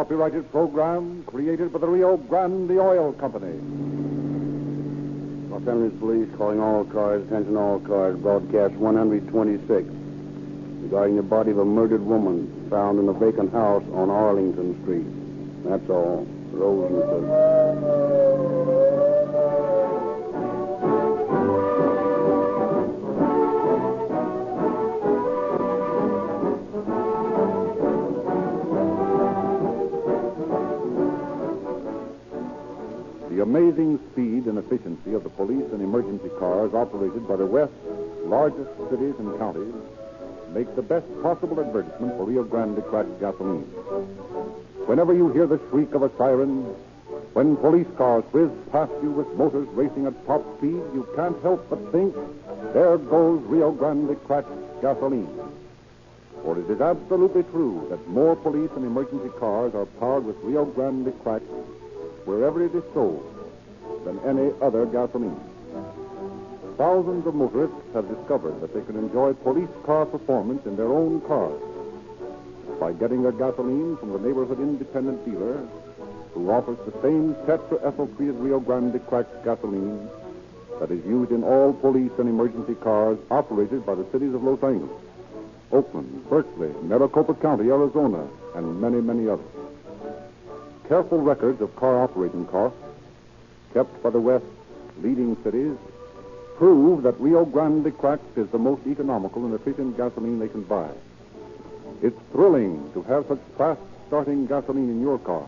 copyrighted program created by the Rio Grande Oil Company. Los Angeles Police calling all cars, attention all cars, broadcast 126. Regarding the body of a murdered woman found in a vacant house on Arlington Street. That's all. Rosenquist. The amazing speed and efficiency of the police and emergency cars operated by the West's largest cities and counties make the best possible advertisement for Rio Grande cracked gasoline. Whenever you hear the shriek of a siren, when police cars whiz past you with motors racing at top speed, you can't help but think, there goes Rio Grande cracked gasoline. For it is absolutely true that more police and emergency cars are powered with Rio Grande cracked wherever it is sold than any other gasoline. Thousands of motorists have discovered that they can enjoy police car performance in their own cars by getting their gasoline from the neighborhood independent dealer who offers the same tetraethyl-treated Rio Grande cracked gasoline that is used in all police and emergency cars operated by the cities of Los Angeles, Oakland, Berkeley, Maricopa County, Arizona, and many, many others. Careful records of car operating costs kept by the West's leading cities prove that Rio Grande cracked is the most economical and efficient gasoline they can buy. It's thrilling to have such fast-starting gasoline in your car,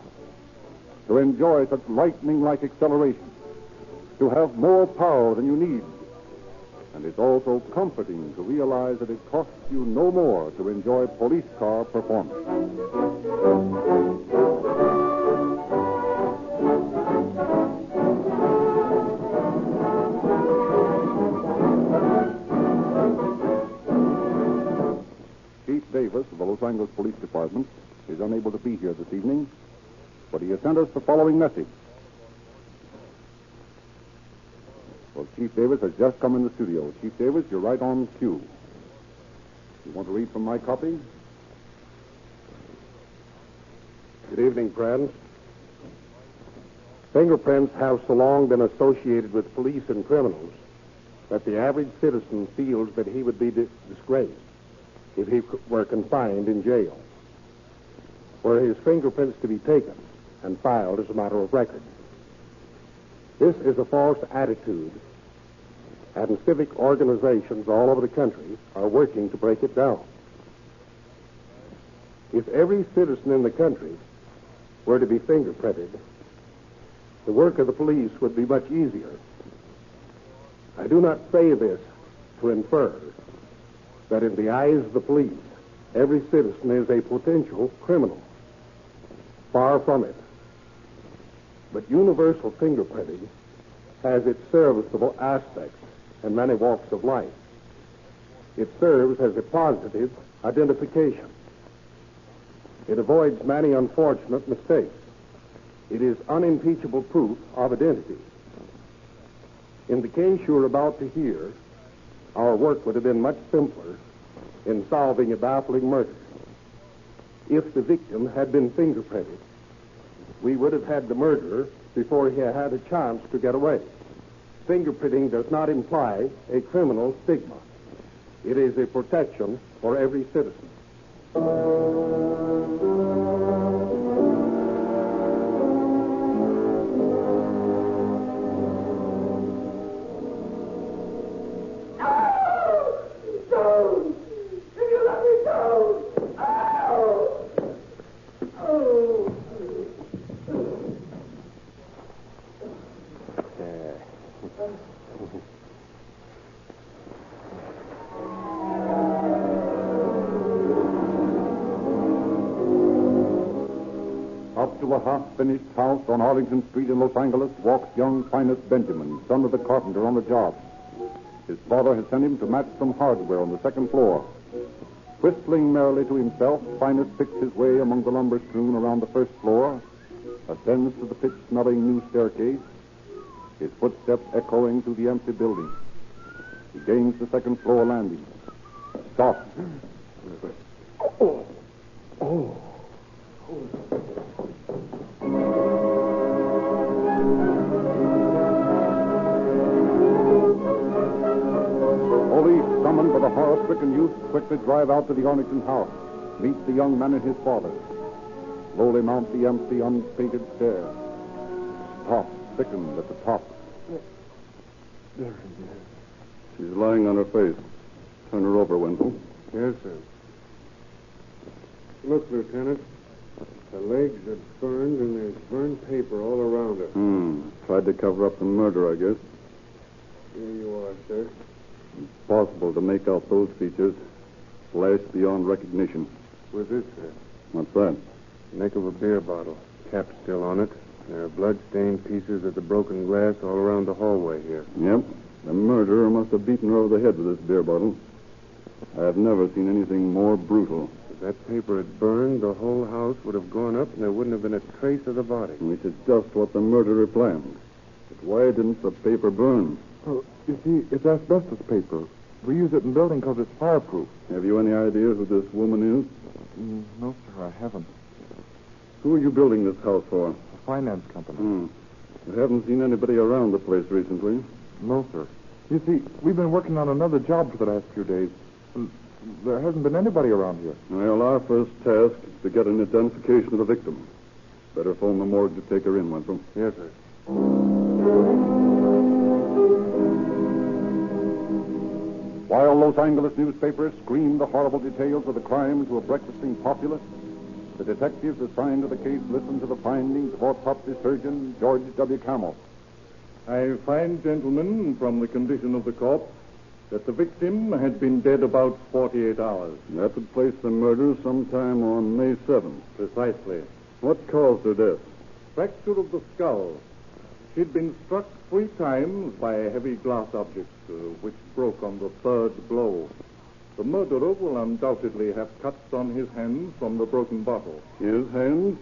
to enjoy such lightning-like acceleration, to have more power than you need. And it's also comforting to realize that it costs you no more to enjoy police car performance. Davis of the Los Angeles Police Department is unable to be here this evening, but he has sent us the following message. Well, Chief Davis has just come in the studio. Chief Davis, you're right on cue. You want to read from my copy? Good evening, friends. Fingerprints have so long been associated with police and criminals that the average citizen feels that he would be disgraced if he were confined in jail, were his fingerprints to be taken and filed as a matter of record. This is a false attitude, and civic organizations all over the country are working to break it down. If every citizen in the country were to be fingerprinted, the work of the police would be much easier. I do not say this to infer that in the eyes of the police, every citizen is a potential criminal. Far from it. But universal fingerprinting has its serviceable aspects in many walks of life. It serves as a positive identification. It avoids many unfortunate mistakes. It is unimpeachable proof of identity. In the case you're about to hear, our work would have been much simpler in solving a baffling murder. If the victim had been fingerprinted, we would have had the murderer before he had a chance to get away. Fingerprinting does not imply a criminal stigma. It is a protection for every citizen. Up to a half-finished house on Arlington Street in Los Angeles walks young Finus Benjamin, son of the carpenter on the job. His father has sent him to match some hardware on the second floor. Whistling merrily to himself, Finus picks his way among the lumber strewn around the first floor, ascends to the pitch-smelling new staircase, his footsteps echoing through the empty building. He gains the second floor landing. Stop. Police, summoned by the horror-stricken youth, quickly drive out to the Arlington house, meet the young man and his father. Slowly mount the empty, unpainted stairs. Stop, thickened at the top. There she is. She's lying on her face. Turn her over, Wendell. Yes, sir. Look, Lieutenant. The legs are burned, and there's burned paper all around her. Tried to cover up the murder, I guess. Here you are, sir. Impossible to make out those features. Flashed beyond recognition. What's this, sir? What's that? Neck of a beer bottle. Cap's still on it. There are blood-stained pieces of the broken glass all around the hallway here. Yep. The murderer must have beaten her over the head with this beer bottle. I've never seen anything more brutal. If that paper had burned, the whole house would have gone up, and there wouldn't have been a trace of the body. Which is just what the murderer planned. But why didn't the paper burn? Oh, you see, it's asbestos paper. We use it in building because it's fireproof. Have you any idea who this woman is? No, sir, I haven't. Who are you building this house for? A finance company. You haven't seen anybody around the place recently. No, sir. You see, we've been working on another job for the last few days. And there hasn't been anybody around here. Well, our first task is to get an identification of the victim. Better phone the morgue to take her in, Wentworth. Yes, sir. While Los Angeles newspapers scream the horrible details of the crime to a breakfasting populace, the detectives assigned to the case listen to the findings of autopsy surgeon George W. Camel. I find, gentlemen, from the condition of the corpse, that the victim had been dead about 48 hours. That would place the murder sometime on May 7th. Precisely. What caused her death? Fracture of the skull. She'd been struck 3 times by a heavy glass object, which broke on the 3rd blow. The murderer will undoubtedly have cuts on his hands from the broken bottle. His hands?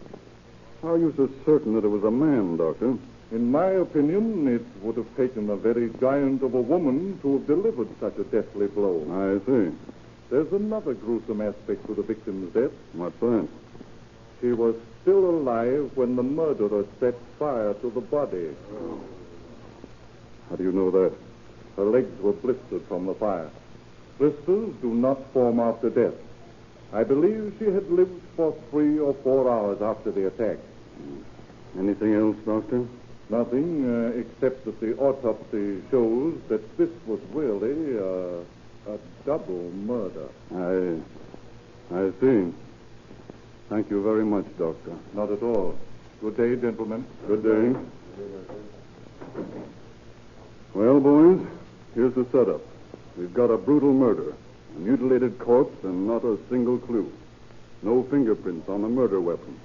How are you so certain that it was a man, Doctor? In my opinion, it would have taken a very giant of a woman to have delivered such a deathly blow. I see. There's another gruesome aspect to the victim's death. What's that? She was still alive when the murderer set fire to the body. How do you know that? Her legs were blistered from the fire. Blisters do not form after death. I believe she had lived for 3 or 4 hours after the attack. Anything else, Doctor? Nothing, except that the autopsy shows that this was really a double murder. I see. Thank you very much, Doctor. Not at all. Good day, gentlemen. Good day. Well, boys, here's the setup. We've got a brutal murder, a mutilated corpse, and not a single clue. No fingerprints on the murder weapon.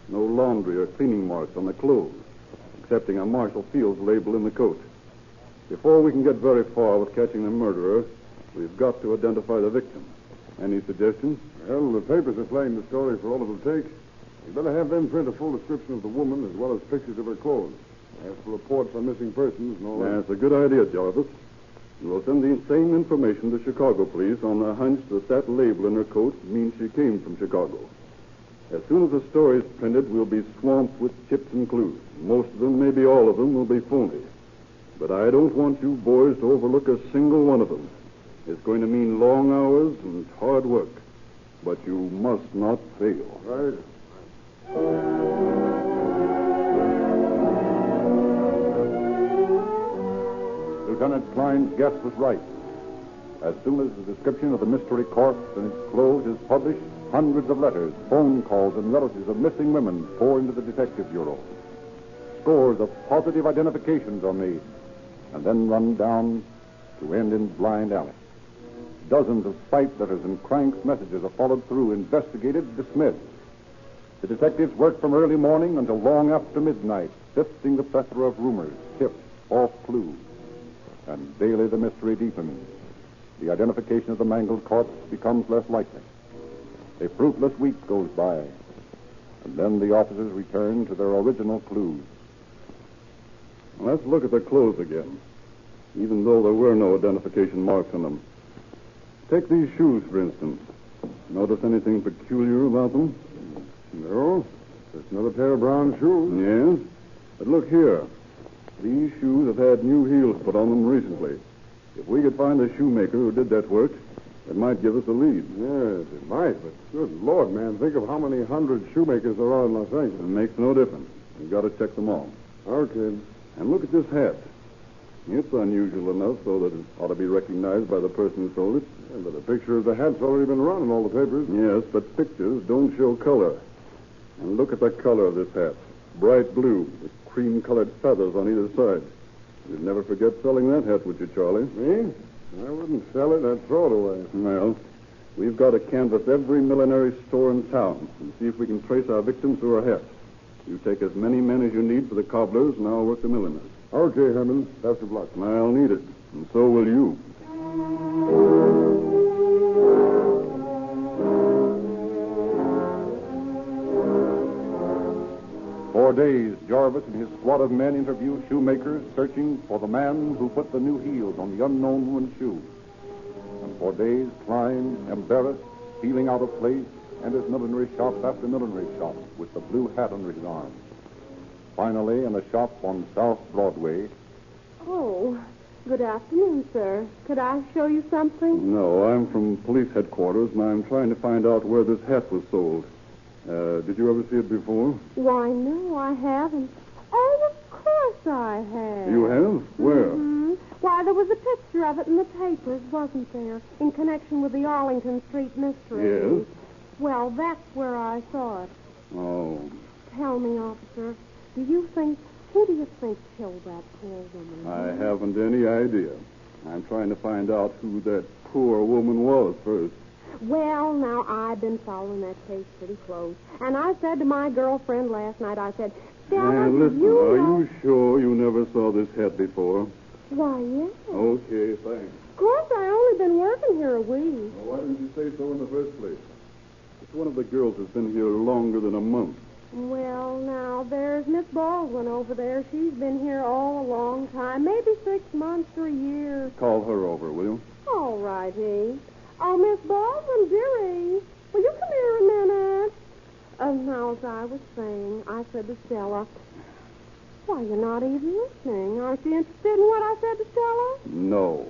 No laundry or cleaning marks on the clothes, excepting a Marshall Fields label in the coat. Before we can get very far with catching the murderer, we've got to identify the victim. Any suggestions? Well, the papers are playing the story for all it'll take. You better have them print a full description of the woman as well as pictures of her clothes. As for reports on missing persons and all that. That's a good idea, Jarvis. We'll send the same information to Chicago police on the hunch that label in her coat means she came from Chicago. As soon as the story's printed, we'll be swamped with tips and clues. Most of them, maybe all of them, will be phony. But I don't want you boys to overlook a single one of them. It's going to mean long hours and hard work. But you must not fail. Right. Lieutenant Klein's guess was right. As soon as the description of the mystery corpse and its clothes is published, hundreds of letters, phone calls, and relatives of missing women pour into the Detective Bureau. Scores of positive identifications are made, and then run down to end in blind alley. Dozens of spite letters and cranks messages are followed through, investigated, dismissed. The detectives work from early morning until long after midnight, sifting the plethora of rumors, tips, false clues. And daily the mystery deepens. The identification of the mangled corpse becomes less likely. A fruitless week goes by, and then the officers return to their original clues. Let's look at the clothes again, even though there were no identification marks on them. Take these shoes, for instance. Notice anything peculiar about them? No. Just another pair of brown shoes. Yes. But look here. These shoes have had new heels put on them recently. If we could find the shoemaker who did that work, it might give us a lead. Yes, it might, but good Lord, man, think of how many hundred shoemakers there are in Los Angeles. It makes no difference. We've got to check them all. Okay. And look at this hat. It's unusual enough so that it ought to be recognized by the person who sold it. Yeah, but the picture of the hat's already been run in all the papers. Yes, but pictures don't show color. And look at the color of this hat. Bright blue with cream-colored feathers on either side. You'd never forget selling that hat, would you, Charlie? Me? I wouldn't sell it. I'd throw it away. Well, we've got to canvass every millinery store in town and see if we can trace our victims through her hat. You take as many men as you need for the cobblers, and I'll work the milliners. Okay, Herman. Best of luck. I'll need it, and so will you. For days, Jarvis and his squad of men interview shoemakers searching for the man who put the new heels on the unknown woman's shoe. And for days, Klein, embarrassed, feeling out of place, enters millinery shop after millinery shop with the blue hat under his arm. Finally, in a shop on South Broadway. Oh, good afternoon, sir. Could I show you something? No, I'm from police headquarters, and I'm trying to find out where this hat was sold. Did you ever see it before? Why, no, I haven't. Oh, of course I have. You have? Where? Mm-hmm. Why, there was a picture of it in the papers, wasn't there? In connection with the Arlington Street mystery. Yes. Well, that's where I saw it. Oh. Tell me, officer, who do you think killed that poor woman? I haven't any idea. I'm trying to find out who that poor woman was first. Well, now, I've been following that case pretty close. And I said to my girlfriend last night, I said, Stella, Listen, you are know... you sure you never saw this hat before? Why, yes. Okay, thanks. Of course, I only been working here a week. Well, why didn't you say so in the first place? It's one of the girls has been here longer than a month. Well, now, there's Miss Baldwin over there. She's been here all a long time, maybe 6 months or a year. Call her over, will you? All righty. Oh, Miss Baldwin, dearie, will you come here a minute? Now, as I was saying, I said to Stella, why, you're not even listening. Aren't you interested in what I said to Stella? No.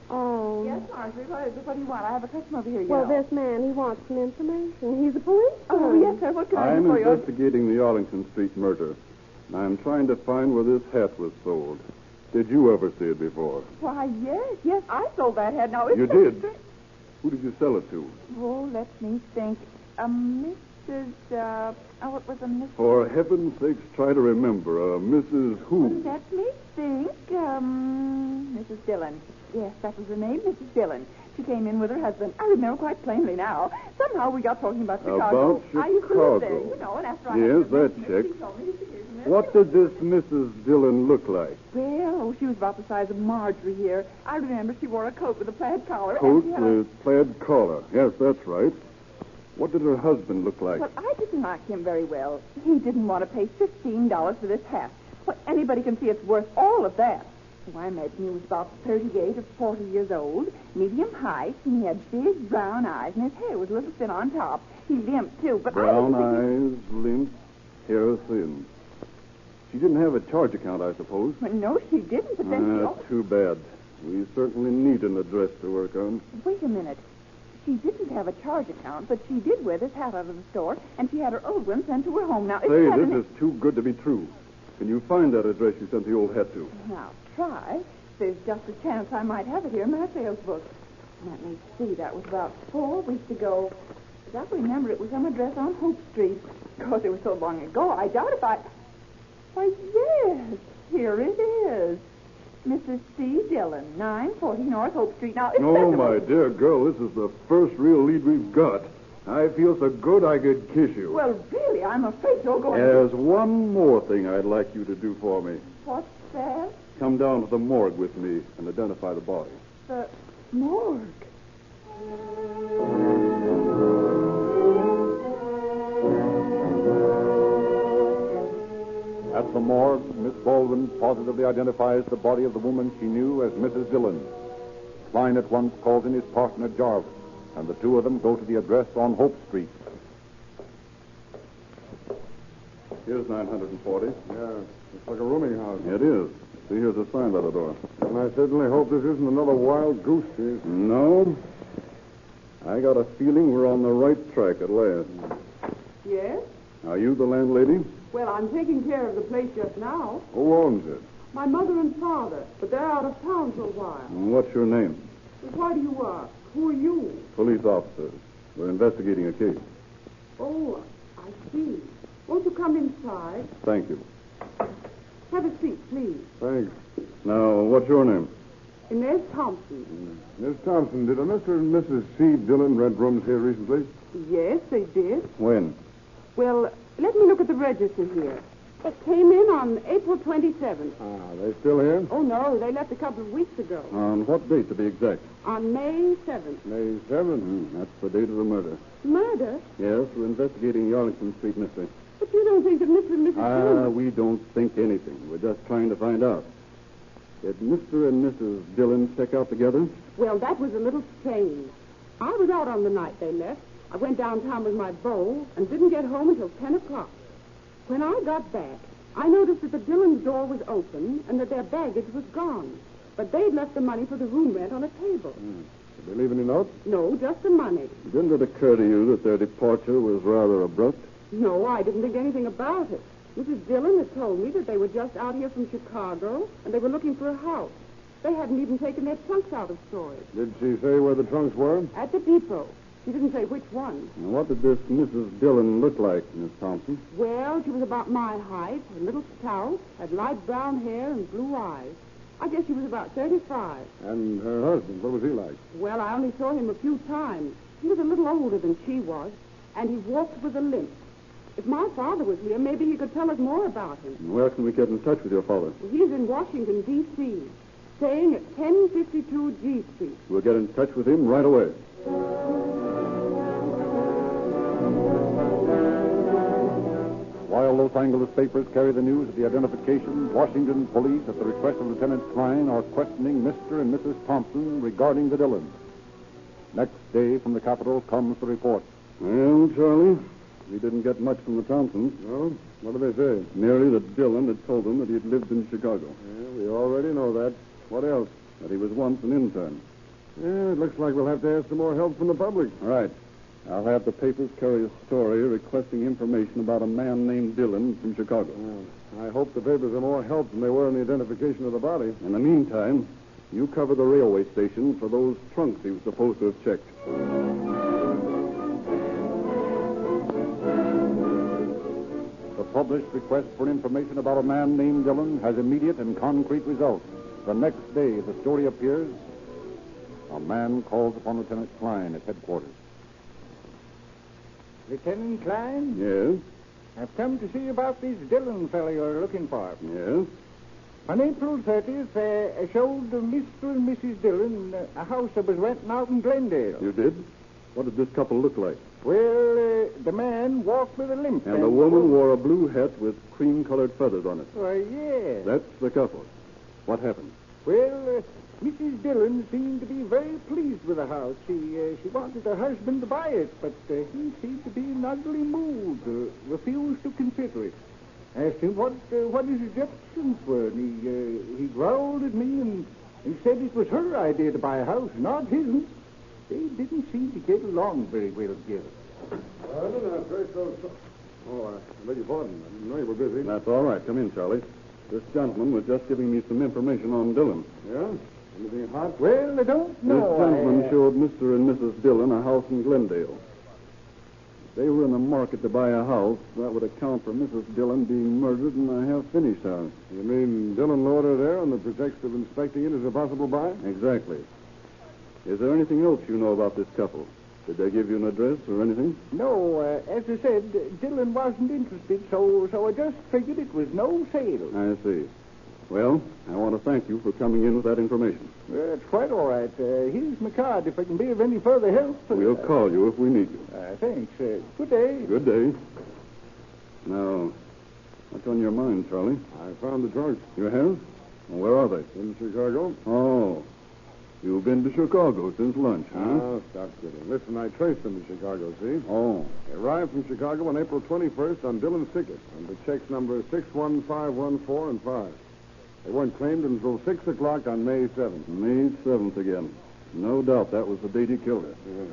Oh. Yes, Marjorie, what do you want? I have a customer over here, Well, this man, he wants some information. He's a policeman. Oh, yes, sir. What can I I'm do for you? investigating the Arlington Street murder. I'm trying to find where this hat was sold. Did you ever see it before? Why, yes, I sold that hat. Now, You did? Who did you sell it to? Oh, let me think. Mrs. What was a Miss? For heaven's sakes, try to remember. Mrs. Who? Let me think. Mrs. Dillon. Yes, that was her name, Mrs. Dillon. She came in with her husband. I remember quite plainly now. Somehow we got talking about Chicago. About I used to live there, Chicago. you know, and after I Yes, had that she checks. told me she gave me What did this Mrs. Dillon look like? Well, she was about the size of Marjorie here. I remember she wore a coat with a plaid collar. Coat and she had a... with plaid collar. Yes, that's right. What did her husband look like? Well, I didn't like him very well. He didn't want to pay $15 for this hat. Well, anybody can see it's worth all of that. So I imagine he was about 38 or 40 years old, medium height, and he had big brown eyes, and his hair was a little thin on top. He limped, too, but Brown I didn't think eyes, limp, hair thin. She didn't have a charge account, I suppose. Well, no, she didn't, but then she... Too bad. We certainly need an address to work on. Wait a minute. She didn't have a charge account, but she did wear this hat out of the store, and she had her old one sent to her home. Now, Say, this is too good to be true. Can you find that address you sent the old hat to? Now, try. There's just a chance I might have it here in my sales book. Let me see. That was about 4 weeks ago. But I remember it was some address on Hope Street. Of course, it was so long ago, I doubt if I... Why, yes, here it is. Mrs. C. Dillon, 940 North Hope Street. Now, it's Oh, my dear girl, this is the first real lead we've got. I feel so good I could kiss you. Well, really, I'm afraid you're going There's one more thing I'd like you to do for me. What's that? Come down to the morgue with me and identify the body. The morgue. At the morgue, Miss Baldwin positively identifies the body of the woman she knew as Mrs. Dillon. Klein at once calls in his partner, Jarvis, and the two of them go to the address on Hope Street. Here's 940. Yeah, it's like a rooming house. It is. See, here's a sign by the door. And I certainly hope this isn't another wild goose chase. No. I got a feeling we're on the right track at last. Yes? Are you the landlady? Well, I'm taking care of the place just now. Who owns it? My mother and father, but they're out of town for a while. And what's your name? But why do you ask? Who are you? Police officers. We're investigating a case. Oh, I see. Won't you come inside? Thank you. Have a seat, please. Thanks. Now, what's your name? Inez Thompson. Miss Thompson, did a Mr. and Mrs. C. Dillon rent rooms here recently? Yes, they did. When? Well, let me look at the register here. It came in on April 27th. Ah, they still here? Oh, no, they left a couple of weeks ago. On what date, to be exact? On May 7th. May 7th. That's the date of the murder. Murder? Yes, we're investigating the Arlington Street mystery. But you don't think that Mr. and Mrs. Dillon... We don't think anything. We're just trying to find out. Did Mr. and Mrs. Dillon check out together? Well, that was a little strange. I was out on the night they left. I went downtown with my beau and didn't get home until 10 o'clock. When I got back, I noticed that the Dillons' door was open and that their baggage was gone. But they'd left the money for the room rent on a table. Did they leave any note? No, just the money. Didn't it occur to you that their departure was rather abrupt? No, I didn't think anything about it. Mrs. Dillon had told me that they were just out here from Chicago and they were looking for a house. They hadn't even taken their trunks out of storage. Did she say where the trunks were? At the depot. She didn't say which one. And what did this Mrs. Dillon look like, Miss Thompson? Well, she was about my height, a little stout, had light brown hair and blue eyes. I guess she was about 35. And her husband, what was he like? Well, I only saw him a few times. He was a little older than she was, and he walked with a limp. If my father was here, maybe he could tell us more about him. And where can we get in touch with your father? He's in Washington, D.C., staying at 1052 G Street. We'll get in touch with him right away. While Los Angeles papers carry the news of the identification, Washington police, at the request of Lieutenant Klein, are questioning Mr. and Mrs. Thompson regarding the Dillons. Next day, from the capital, comes the report. Well, Charlie, we didn't get much from the Thompsons. No? What did they say? Merely that Dillon had told them that he had lived in Chicago. Yeah, we already know that. What else? That he was once an intern. Yeah, it looks like we'll have to ask some more help from the public. All right. I'll have the papers carry a story requesting information about a man named Dillon from Chicago. Well, I hope the papers are more help than they were in the identification of the body. In the meantime, you cover the railway station for those trunks he was supposed to have checked. The published request for information about a man named Dillon has immediate and concrete results. The next day, the story appears. A man calls upon Lieutenant Klein at headquarters. Lieutenant Klein? Yes? I've come to see about this Dillon fellow you're looking for. Yes? On April 30th, I showed Mr. and Mrs. Dillon a house that was renting out in Glendale. You did? What did this couple look like? Well, the man walked with a limp. And the woman wore a blue hat with cream-colored feathers on it. Why, yes. That's the couple. What happened? Well, Mrs. Dillon seemed to be very pleased with the house. She wanted her husband to buy it, but he seemed to be in ugly mood, refused to consider it. Asked him what his objections were, and he growled at me and said it was her idea to buy a house, not his. They didn't seem to get along very well together. I don't know, Trace. Oh, I beg your pardon. I didn't know you were busy. That's all right. Come in, Charlie. This gentleman was just giving me some information on Dillon. Yeah? Anything hot? Well, I don't This know. gentleman showed Mr. and Mrs. Dillon a house in Glendale. If they were in the market to buy a house, that would account for Mrs. Dillon being murdered in a half-finished house. You mean Dillon lured her there on the pretext of inspecting it as a possible buy? Exactly. Is there anything else you know about this couple? Did they give you an address or anything? No, as I said, Dillon wasn't interested, so I just figured it was no sale. I see. Well, I want to thank you for coming in with that information. It's quite all right. Here's my card if I can be of any further help. We'll call you if we need you. Thanks. Good day. Good day. Now, what's on your mind, Charlie? I found the trunks You have? Well, where are they? in Chicago. Oh, you've been to Chicago since lunch, huh? Oh, stop kidding. Listen, I traced them to Chicago, see? Oh, They arrived from Chicago on April 21st on Dillon's ticket, and the checks number 61514 and 5. They weren't claimed until 6 o'clock on May 7th. May 7th again. No doubt that was the date he killed her. Yeah.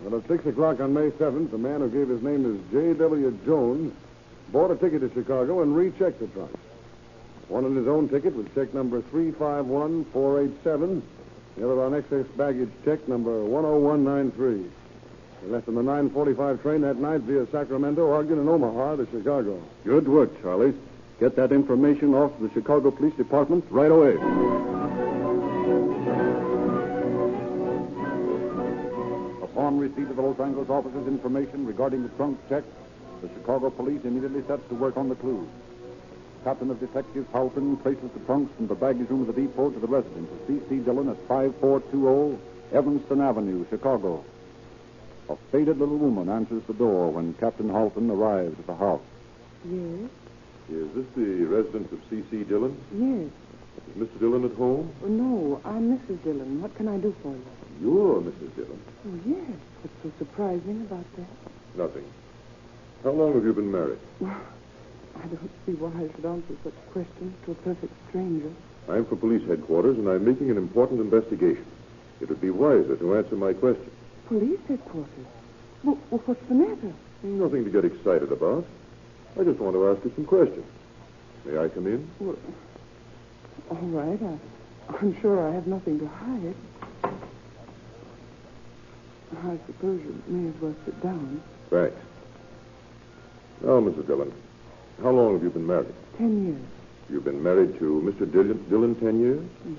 Well, at 6 o'clock on May 7th, the man who gave his name as J.W. Jones bought a ticket to Chicago and rechecked the trunk. One on his own ticket with check number 351487. The other on excess baggage check number 10193. They left on the 9:45 train that night via Sacramento, Ogden, and Omaha to Chicago. Good work, Charlie. Get that information off to the Chicago Police Department right away. Upon receipt of the Los Angeles officer's information regarding the trunk check, the Chicago police immediately sets to work on the clues. Captain of Detectives Halton traces the trunks from the baggage room of the depot to the residence of C.C. Dillon at 5420 Evanston Avenue, Chicago. A faded little woman answers the door when Captain Halton arrives at the house. Yes, Is this the residence of C.C. Dillon? yes. Is Mr. Dillon at home? Oh, no, I'm Mrs. Dillon. What can I do for you? You're Mrs. Dillon. Oh, yes. What's so surprising about that? Nothing. How long have you been married? I don't see why I should answer such questions to a perfect stranger. I'm from police headquarters, and I'm making an important investigation. It would be wiser to answer my question. Police headquarters? Well, what's the matter? Nothing to get excited about. I just want to ask you some questions. May I come in? Well, all right. I'm sure I have nothing to hide. I suppose you may as well sit down. Thanks. Now, Mrs. Dillon, how long have you been married? 10 years. You've been married to Mr. Dillon 10 years? Yes.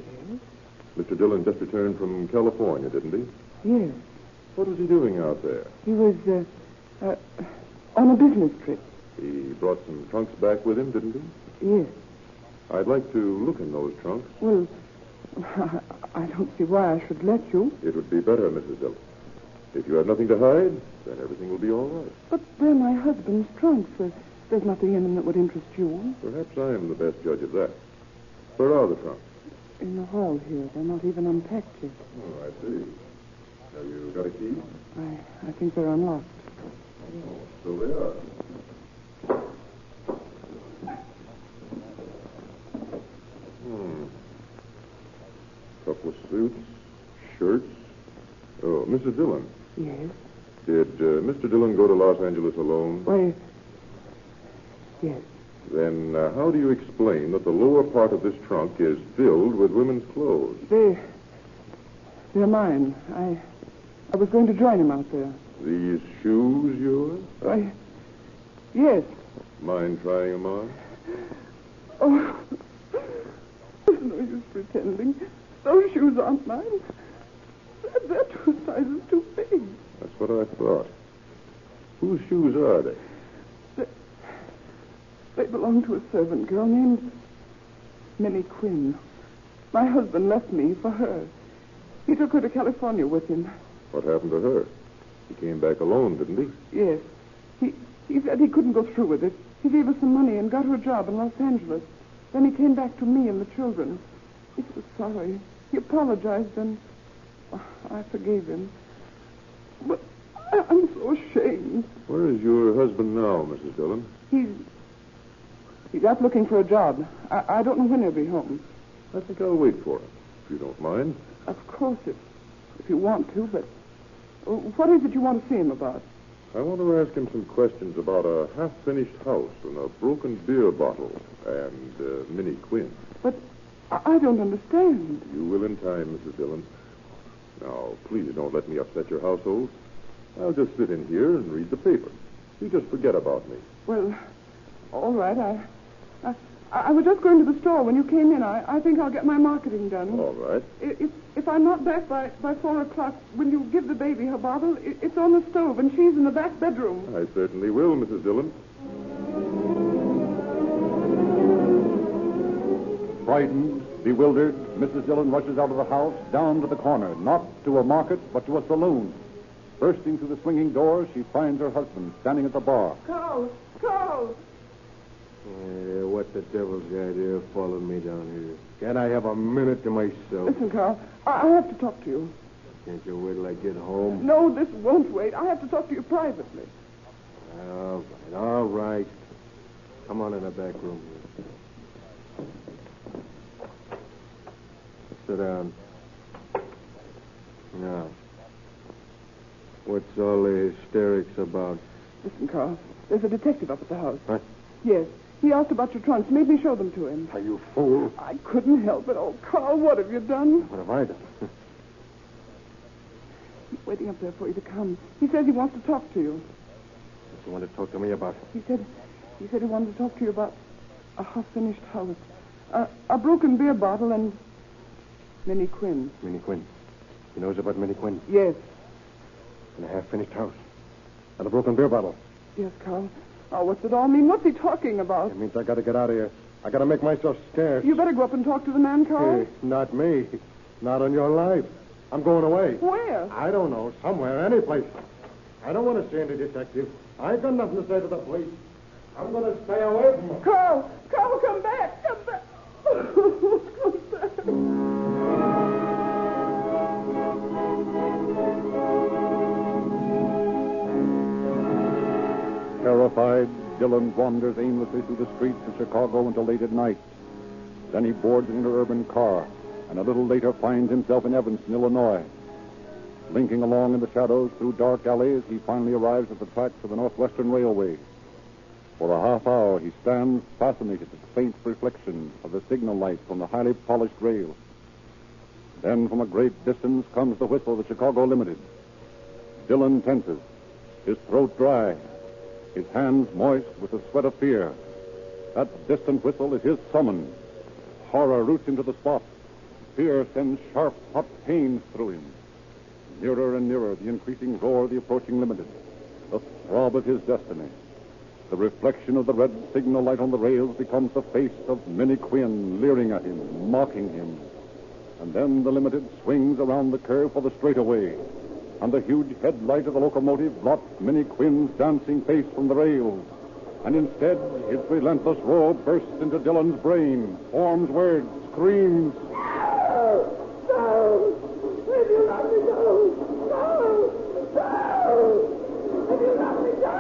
Mr. Dillon just returned from California, didn't he? Yes. What was he doing out there? He was on a business trip. He brought some trunks back with him, didn't he? Yes. I'd like to look in those trunks. Well, I don't see why I should let you. It would be better, Mrs. Dillon. If you have nothing to hide, then everything will be all right. But they're my husband's trunks. There's nothing in them that would interest you. Perhaps I am the best judge of that. Where are the trunks? In the hall here. They're not even unpacked yet. Oh, I see. Have you got a key? I think they're unlocked. Oh, so they are. Couple of suits, shirts. Oh, Mrs. Dillon. Yes? Did Mr. Dillon go to Los Angeles alone? Why, yes. Then how do you explain that the lower part of this trunk is filled with women's clothes? They're mine. I was going to join him out there. These shoes yours? Why, yes. Mind trying them on? Oh, there's no use pretending. Those shoes aren't mine. They're 2 sizes too big. That's what I thought. Whose shoes are they? They belong to a servant girl named Minnie Quinn. My husband left me for her. He took her to California with him. What happened to her? He came back alone, didn't he? Yes. He said he couldn't go through with it. He gave us some money and got her a job in Los Angeles. Then he came back to me and the children. He was sorry. He apologized and I forgave him. But I'm so ashamed. Where is your husband now, Mrs. Dillon? He's out looking for a job. I don't know when he'll be home. I think I'll wait for him, if you don't mind. Of course, if you want to, but what is it you want to see him about? I want to ask him some questions about a half-finished house and a broken beer bottle and Minnie Quinn. But I don't understand. You will in time, Mrs. Dillon. Now, please don't let me upset your household. I'll just sit in here and read the paper. You just forget about me. Well, all right. I was just going to the store when you came in. I think I'll get my marketing done. All right. If I'm not back by 4 o'clock, will you give the baby her bottle? It's on the stove, and she's in the back bedroom. I certainly will, Mrs. Dillon. Frightened, bewildered, Mrs. Dillon rushes out of the house, down to the corner, not to a market, but to a saloon. Bursting through the swinging door, she finds her husband standing at the bar. Carl! What the devil's the idea of following me down here? Can't I have a minute to myself? Listen, Carl, I have to talk to you. Can't you wait till I get home? No, this won't wait. I have to talk to you privately. All right. Come on in the back room. Sit down. Now, what's all the hysterics about? Listen, Carl. There's a detective up at the house. What? Yes. He asked about your trunks, made me show them to him. Are you fool? I couldn't help it. Oh, Carl, what have you done? What have I done? He's waiting up there for you to come. He says he wants to talk to you. What's he want to talk to me about? He said he wanted to talk to you about a half-finished house. A broken beer bottle and Minnie Quinn. Minnie Quinn. He knows about Minnie Quinn. Yes. In a half-finished house. And a broken beer bottle. Yes, Carl. Oh, what's it all mean? What's he talking about? It means I got to get out of here. I got to make myself scarce. You better go up and talk to the man, Carl. Hey, not me. Not on your life. I'm going away. Where? I don't know. Somewhere, any place. I don't want to see any detective. I ain't got nothing to say to the police. I'm going to stay away from them. Carl! Carl, come back! Come back! Come back! Terrified, Dillon wanders aimlessly through the streets of Chicago until late at night. Then he boards an interurban car, and a little later finds himself in Evanston, Illinois. Blinking along in the shadows through dark alleys, he finally arrives at the tracks of the Northwestern Railway. For a half hour, he stands fascinated at the faint reflection of the signal lights on the highly polished rails. Then, from a great distance, comes the whistle of the Chicago Limited. Dillon tenses, his throat dry, his hands moist with the sweat of fear. That distant whistle is his summons. Horror roots him to the spot. Fear sends sharp, hot pains through him. Nearer and nearer, the increasing roar of the approaching Limited. The throb of his destiny. The reflection of the red signal light on the rails becomes the face of Minnie Quinn, leering at him, mocking him. And then the Limited swings around the curve for the straightaway, and the huge headlight of the locomotive blots Minnie Quinn's dancing face from the rails. And instead, its relentless roar bursts into Dillon's brain, forms words, screams. No! No! Will you let me go? No! No! Will you let me go?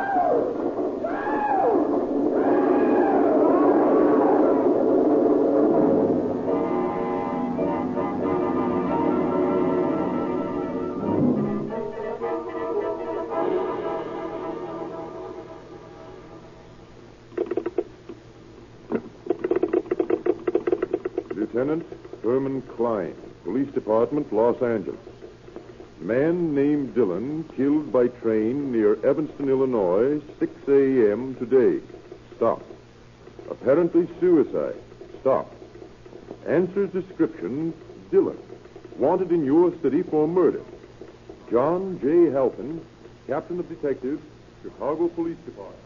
Lieutenant Herman Klein, Police Department, Los Angeles. Man named Dillon killed by train near Evanston, Illinois, 6 a.m. today. Stop. Apparently suicide. Stop. Answers description, Dillon. Wanted in your city for murder. John J. Halpin, Captain of Detectives, Chicago Police Department.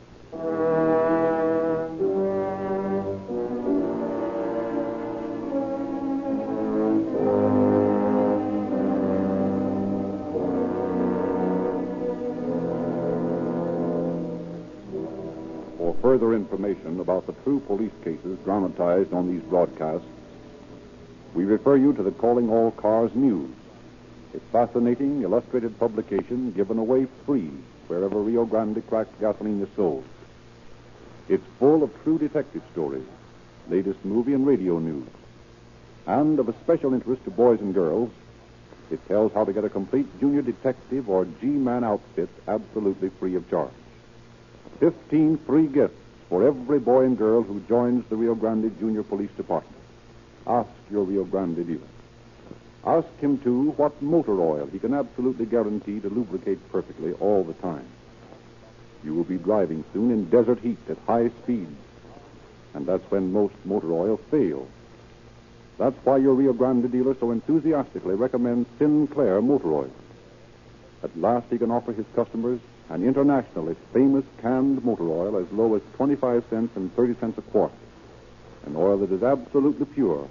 For further information about the true police cases dramatized on these broadcasts, we refer you to the Calling All Cars News, a fascinating illustrated publication given away free wherever Rio Grande cracked gasoline is sold. It's full of true detective stories, latest movie and radio news. And of a special interest to boys and girls, it tells how to get a complete junior detective or G-man outfit absolutely free of charge. 15 free gifts for every boy and girl who joins the Rio Grande Junior Police Department. Ask your Rio Grande dealer. Ask him, too, what motor oil he can absolutely guarantee to lubricate perfectly all the time. You will be driving soon in desert heat at high speeds, and that's when most motor oil fails. That's why your Rio Grande dealer so enthusiastically recommends Sinclair motor oil. At last he can offer his customers an internationally famous canned motor oil as low as 25 cents and 30 cents a quart. An oil that is absolutely pure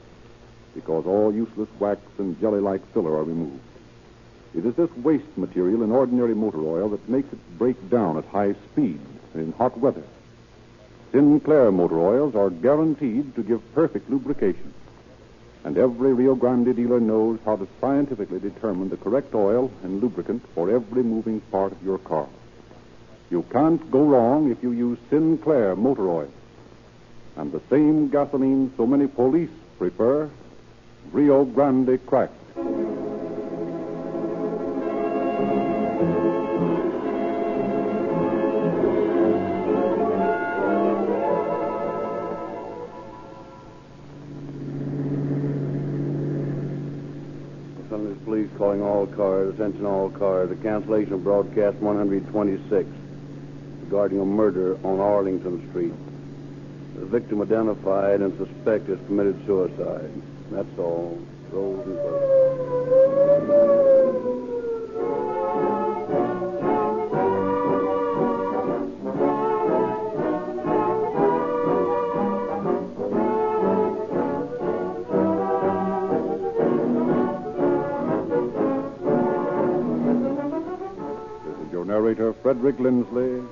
because all useless wax and jelly-like filler are removed. It is this waste material in ordinary motor oil that makes it break down at high speed and in hot weather. Sinclair motor oils are guaranteed to give perfect lubrication. And every Rio Grande dealer knows how to scientifically determine the correct oil and lubricant for every moving part of your car. You can't go wrong if you use Sinclair motor oil. And the same gasoline so many police prefer Rio Grande Cracked. Los Angeles Police calling all cars, attention all cars, a cancellation of broadcast 126 regarding a murder on Arlington Street. The victim identified and suspect has committed suicide. That's all. Rosenquist. This is your narrator, Frederick Lindsley.